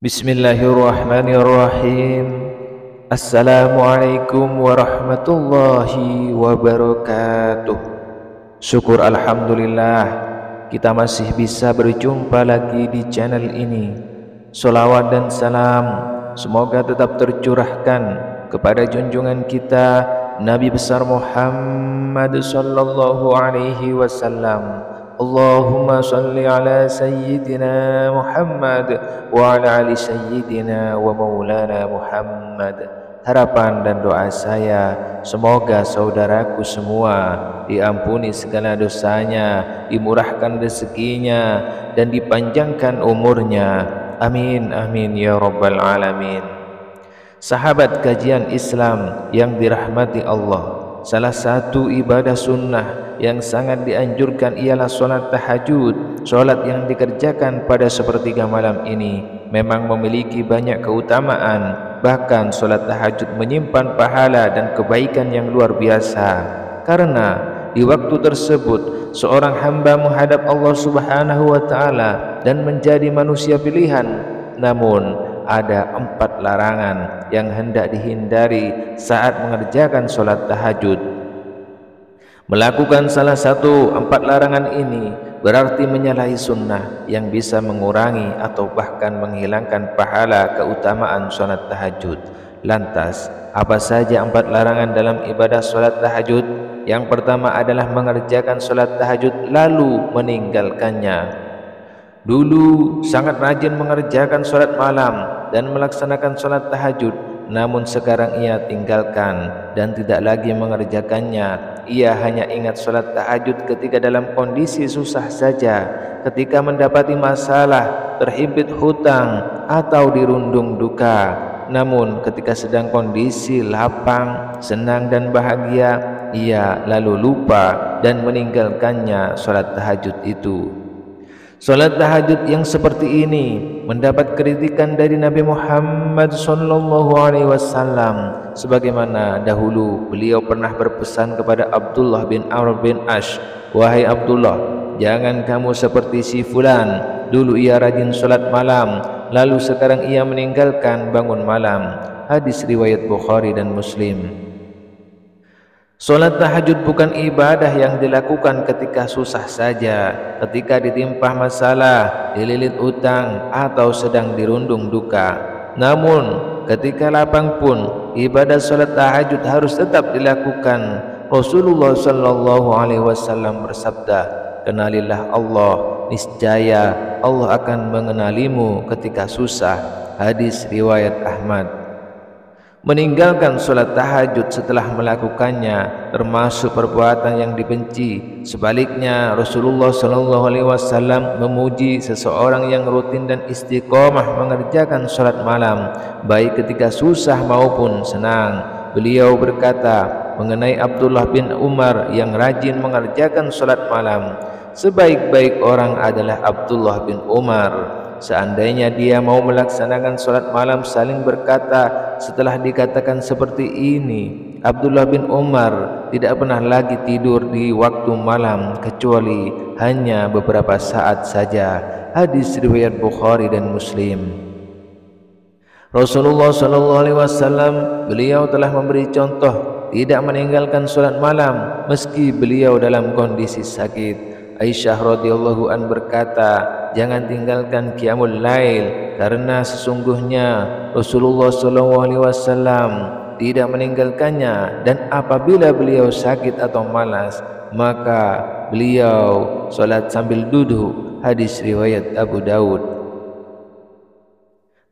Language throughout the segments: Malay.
Bismillahirrahmanirrahim. Assalamualaikum warahmatullahi wabarakatuh. Syukur alhamdulillah kita masih bisa berjumpa lagi di channel ini. Salawat dan salam semoga tetap tercurahkan kepada junjungan kita Nabi besar Muhammad sallallahu alaihi wasallam. Allahumma salli ala sayyidina Muhammad wa ala ali sayyidina wa maulana Muhammad. Harapan dan doa saya semoga saudaraku semua diampuni segala dosanya, dimurahkan rezekinya dan dipanjangkan umurnya. Amin amin ya rabbal alamin. Sahabat kajian Islam yang dirahmati Allah, salah satu ibadah sunnah yang sangat dianjurkan ialah solat tahajud. Solat yang dikerjakan pada sepertiga malam ini memang memiliki banyak keutamaan. Bahkan solat tahajud menyimpan pahala dan kebaikan yang luar biasa, karena di waktu tersebut seorang hamba menghadap Allah Subhanahu wa ta'ala dan menjadi manusia pilihan. Namun ada 4 larangan yang hendak dihindari saat mengerjakan solat tahajud. Melakukan salah satu 4 larangan ini berarti menyalahi sunnah yang bisa mengurangi atau bahkan menghilangkan pahala keutamaan solat tahajud. Lantas, apa saja 4 larangan dalam ibadah solat tahajud? Yang pertama adalah mengerjakan solat tahajud lalu meninggalkannya. Dulu sangat rajin mengerjakan solat malam dan melaksanakan solat tahajud, namun sekarang ia tinggalkan dan tidak lagi mengerjakannya. Ia hanya ingat solat tahajud ketika dalam kondisi susah saja, ketika mendapati masalah, terhimpit hutang, atau dirundung duka. Namun ketika sedang kondisi lapang, senang dan bahagia, ia lalu lupa dan meninggalkannya solat tahajud itu. Solat tahajud yang seperti ini mendapat kritikan dari Nabi Muhammad sallallahu alaihi wasallam, sebagaimana dahulu beliau pernah berpesan kepada Abdullah bin Amr bin Ash, "Wahai Abdullah, jangan kamu seperti si fulan. Dulu ia rajin solat malam, lalu sekarang ia meninggalkan bangun malam." Hadis riwayat Bukhari dan Muslim. Solat tahajud bukan ibadah yang dilakukan ketika susah saja, ketika ditimpa masalah, dililit utang, atau sedang dirundung duka. Namun ketika lapang pun ibadah solat tahajud harus tetap dilakukan. Rasulullah sallallahu alaihi wasallam bersabda, "Kenalilah Allah, niscaya Allah akan mengenalimu ketika susah." Hadis riwayat Ahmad. Meninggalkan solat tahajud setelah melakukannya termasuk perbuatan yang dibenci. Sebaliknya, Rasulullah SAW memuji seseorang yang rutin dan istiqomah mengerjakan solat malam, baik ketika susah maupun senang. Beliau berkata mengenai Abdullah bin Umar yang rajin mengerjakan solat malam, "Sebaik-baik orang adalah Abdullah bin Umar." Seandainya dia mau melaksanakan solat malam, saling berkata setelah dikatakan seperti ini, Abdullah bin Umar tidak pernah lagi tidur di waktu malam kecuali hanya beberapa saat saja. Hadis riwayat Bukhari dan Muslim. Rasulullah SAW beliau telah memberi contoh tidak meninggalkan solat malam meski beliau dalam kondisi sakit. Aisyah radhiyallahu an berkata, "Jangan tinggalkan qiyamul lail, karena sesungguhnya Rasulullah SAW tidak meninggalkannya, dan apabila beliau sakit atau malas, maka beliau salat sambil duduk." Hadis riwayat Abu Daud.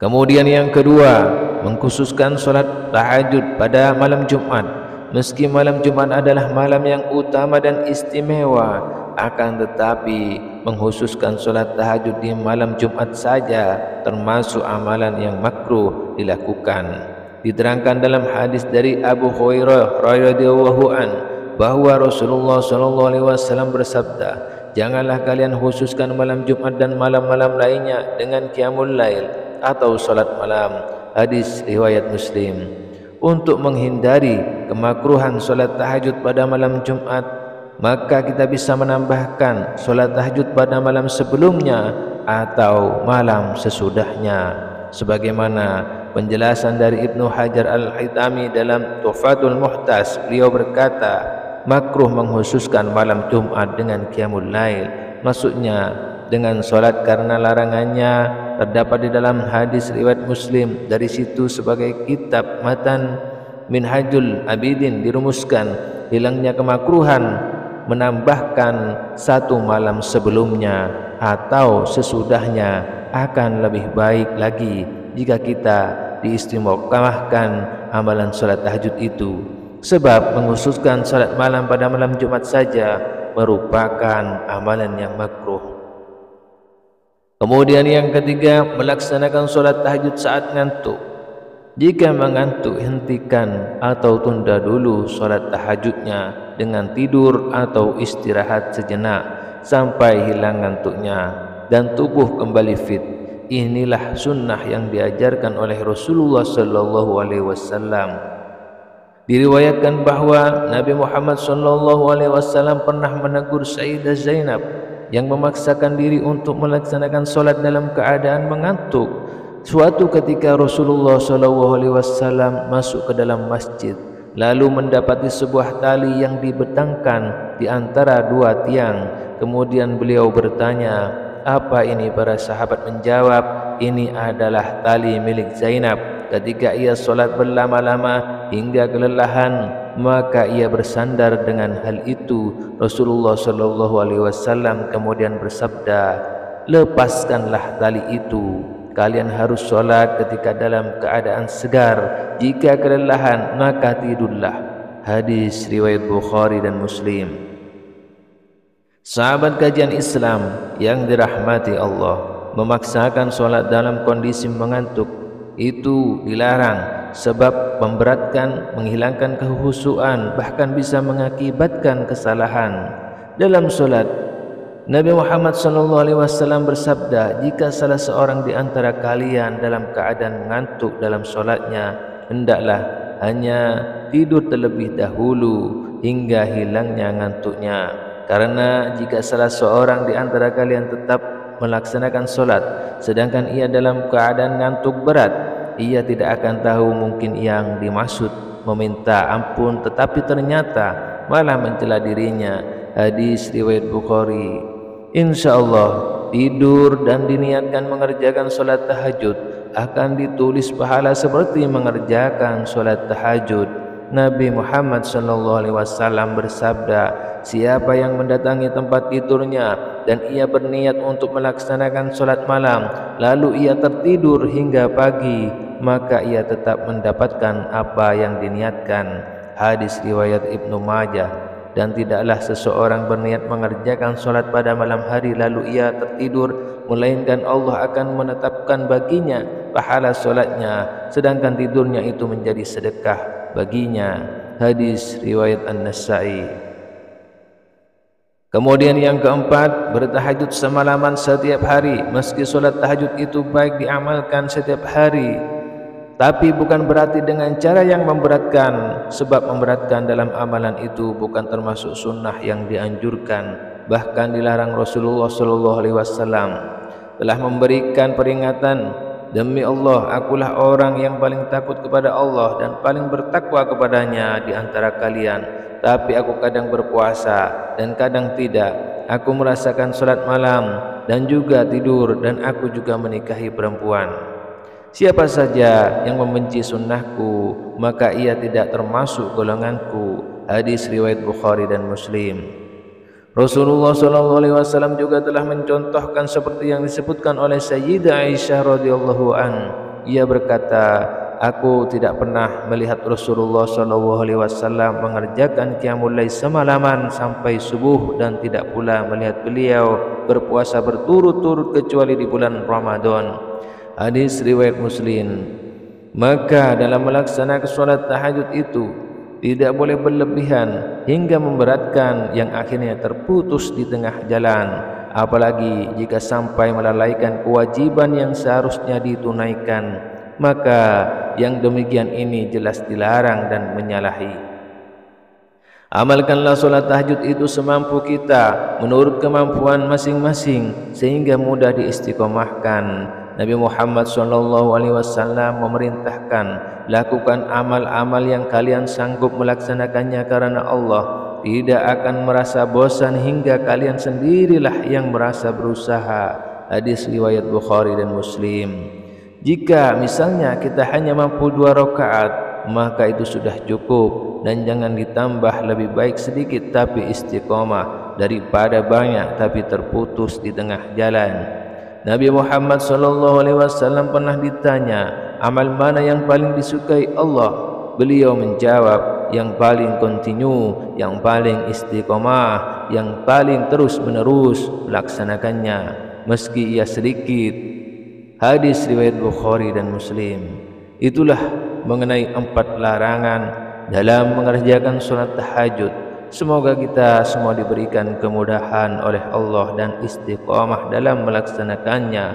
Kemudian yang kedua, mengkhususkan salat tahajud pada malam Jumat. Meski malam Jumat adalah malam yang utama dan istimewa, akan tetapi mengkhususkan solat tahajud di malam Jumat saja termasuk amalan yang makruh dilakukan. Diterangkan dalam hadis dari Abu Hurairah radhiyallahu an bahwa Rasulullah SAW bersabda, "Janganlah kalian khususkan malam Jumat dan malam-malam lainnya dengan qiyamul lail atau solat malam." Hadis riwayat Muslim. Untuk menghindari kemakruhan solat tahajud pada malam Jumat, maka kita bisa menambahkan solat tahajud pada malam sebelumnya atau malam sesudahnya. sebagaimana penjelasan dari Ibnu Hajar Al-Haytami dalam Tuhfatul Muhtas. Beliau berkata, makruh menghususkan malam Jumat dengan qiyamul lail, maksudnya dengan solat, karena larangannya terdapat di dalam hadis riwayat Muslim. Dari situ sebagai kitab matan Minhajul Abidin dirumuskan hilangnya kemakruhan menambahkan satu malam sebelumnya atau sesudahnya akan lebih baik lagi jika kita diistimewakan amalan salat tahajud itu, sebab menghususkan salat malam pada malam Jumat saja merupakan amalan yang makruh. Kemudian yang ketiga, melaksanakan salat tahajud saat ngantuk. Jika mengantuk, hentikan atau tunda dulu salat tahajudnya dengan tidur atau istirahat sejenak sampai hilang ngantuknya dan tubuh kembali fit. Inilah sunnah yang diajarkan oleh Rasulullah sallallahu alaihi wasallam. Diriwayatkan bahwa Nabi Muhammad sallallahu alaihi wasallam pernah menegur Sayyidah Zainab yang memaksakan diri untuk melaksanakan salat dalam keadaan mengantuk. Suatu ketika Rasulullah SAW masuk ke dalam masjid, lalu mendapati sebuah tali yang dibentangkan di antara dua tiang. Kemudian beliau bertanya, "Apa ini?" Para sahabat menjawab, "Ini adalah tali milik Zainab. Ketika ia solat berlama-lama hingga kelelahan, maka ia bersandar dengan hal itu." Rasulullah SAW kemudian bersabda, "Lepaskanlah tali itu. Kalian harus sholat ketika dalam keadaan segar. Jika kelelahan, maka tidurlah." Hadis riwayat Bukhari dan Muslim. Sahabat kajian Islam yang dirahmati Allah, memaksakan sholat dalam kondisi mengantuk itu dilarang, sebab memberatkan, menghilangkan kehusuan, bahkan bisa mengakibatkan kesalahan dalam sholat. Nabi Muhammad SAW bersabda, "Jika salah seorang di antara kalian dalam keadaan mengantuk dalam solatnya, hendaklah hanya tidur terlebih dahulu hingga hilangnya ngantuknya. Karena jika salah seorang di antara kalian tetap melaksanakan solat, sedangkan ia dalam keadaan ngantuk berat, ia tidak akan tahu mungkin yang dimaksud meminta ampun, tetapi ternyata malah mencela dirinya." Hadis riwayat Bukhari. Insyaallah tidur dan diniatkan mengerjakan solat tahajud akan ditulis pahala seperti mengerjakan solat tahajud. Nabi Muhammad SAW bersabda, "Siapa yang mendatangi tempat tidurnya dan ia berniat untuk melaksanakan solat malam, lalu ia tertidur hingga pagi, maka ia tetap mendapatkan apa yang diniatkan." Hadis riwayat Ibnu Majah. Dan tidaklah seseorang berniat mengerjakan solat pada malam hari lalu ia tertidur, melainkan Allah akan menetapkan baginya pahala solatnya, sedangkan tidurnya itu menjadi sedekah baginya. Hadis riwayat An-Nasa'i. Kemudian yang keempat, bertahajud semalaman setiap hari. Meski solat tahajud itu baik diamalkan setiap hari, tapi bukan berarti dengan cara yang memberatkan, sebab memberatkan dalam amalan itu bukan termasuk sunnah yang dianjurkan, bahkan dilarang. Rasulullah SAW telah memberikan peringatan, "Demi Allah, akulah orang yang paling takut kepada Allah dan paling bertakwa kepadanya di antara kalian. Tapi aku kadang berpuasa dan kadang tidak. Aku merasakan salat malam dan juga tidur, dan aku juga menikahi perempuan. Siapa saja yang membenci sunnahku, maka ia tidak termasuk golonganku." Hadis riwayat Bukhari dan Muslim. Rasulullah SAW juga telah mencontohkan seperti yang disebutkan oleh Sayyidah Aisyah radhiyallahu an. Ia berkata, "Aku tidak pernah melihat Rasulullah SAW mengerjakan qiyamul lail semalaman sampai subuh, dan tidak pula melihat beliau berpuasa berturut-turut kecuali di bulan Ramadan." Hadis riwayat Muslim. Maka dalam melaksanakan salat tahajud itu tidak boleh berlebihan hingga memberatkan yang akhirnya terputus di tengah jalan, apalagi jika sampai melalaikan kewajiban yang seharusnya ditunaikan. Maka yang demikian ini jelas dilarang dan menyalahi. Amalkanlah solat tahajud itu semampu kita menurut kemampuan masing-masing sehingga mudah diistiqomahkan. Nabi Muhammad SAW memerintahkan, lakukan amal-amal yang kalian sanggup melaksanakannya karena Allah tidak akan merasa bosan hingga kalian sendirilah yang merasa berusaha. Hadis riwayat Bukhari dan Muslim. Jika misalnya kita hanya mampu 2 rakaat, maka itu sudah cukup, dan jangan ditambah. Lebih baik sedikit tapi istiqomah daripada banyak tapi terputus di tengah jalan. Nabi Muhammad SAW pernah ditanya, amal mana yang paling disukai Allah? Beliau menjawab, yang paling kontinu, yang paling istiqomah, yang paling terus menerus melaksanakannya meski ia sedikit. Hadis riwayat Bukhari dan Muslim. Itulah mengenai 4 larangan dalam mengerjakan sholat tahajud. Semoga kita semua diberikan kemudahan oleh Allah dan istiqamah dalam melaksanakannya.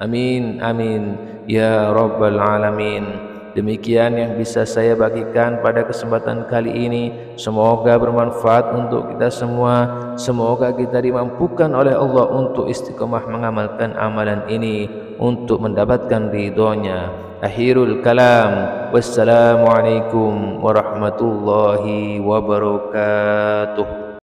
Amin amin ya rabbal alamin. Demikian yang bisa saya bagikan pada kesempatan kali ini. Semoga bermanfaat untuk kita semua. Semoga kita dimampukan oleh Allah untuk istiqamah mengamalkan amalan ini untuk mendapatkan ridhonya. Akhirul kalam. Wassalamualaikum warahmatullahi wabarakatuh.